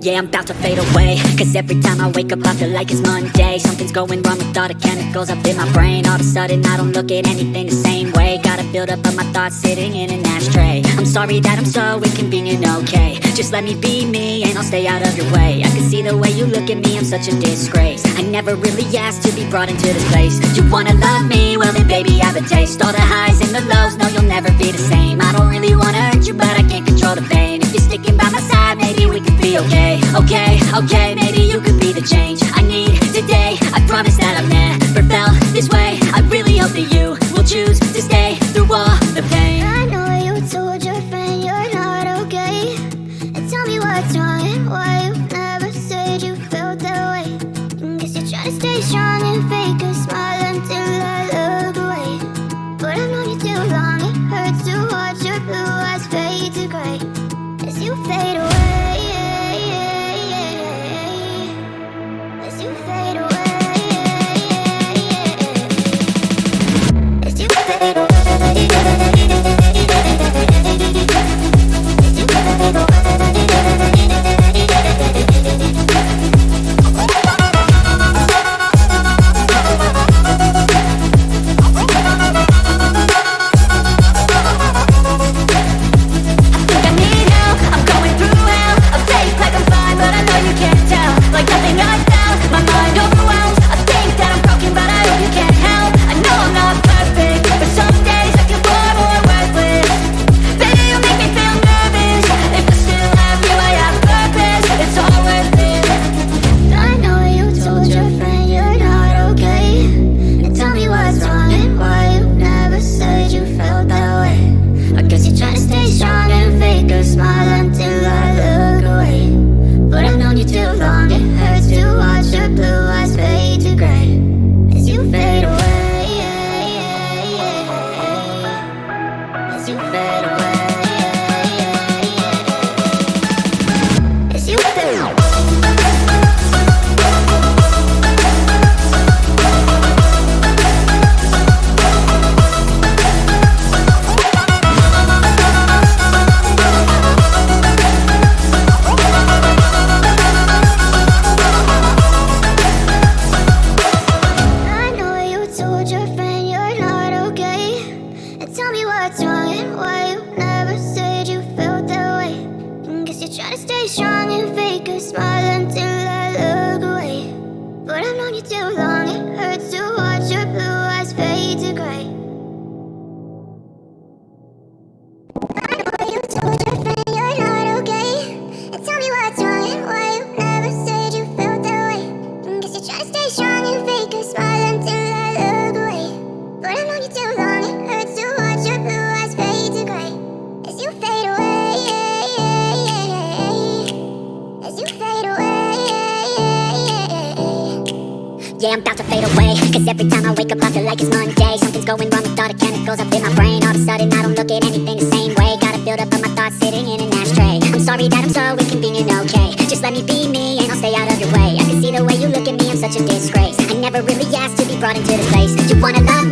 Yeah, I'm about to fade away, cause every time I wake up I feel like it's Monday. Something's going wrong with all the chemicals up in my brain. All of a sudden I don't look at anything the same way. Gotta build up of my thoughts sitting in an ashtray. I'm sorry that I'm so inconvenient, okay. Just let me be me and I'll stay out of your way. I can see the way you look at me, I'm such a disgrace. I never really asked to be brought into this place. You wanna love me? Well then baby, have a taste. All the highs and the lows, no you'll never be the same. I don't really wanna hurt you, but I can't control the pain. If you're sticking by my side, maybe we could be okay. Okay, maybe you could be the change I need today. I promise that I've never felt this way. I really hope that you will choose to stay through all the pain. I know you told your friend you're not okay, and tell me what's wrong and why you never said you felt that way. Guess you're trying to stay strong and fake a smile until I look away. But I've known you too long, it hurts to watch your blue eyes fade to gray as you fade away. As you fade away. As you fade away. Yeah, I'm about to fade away, cause every time I wake up I feel like it's Monday. Something's going wrong with all the chemicals up in my brain. All of a sudden I don't look at anything the same way. Gotta build up of my thoughts sitting in an ashtray. I'm sorry that I'm so inconvenient, okay. Just let me be me and I'll stay out of your way. I can see the way you look at me, I'm such a disgrace. I never really asked to be brought into this place. You wanna love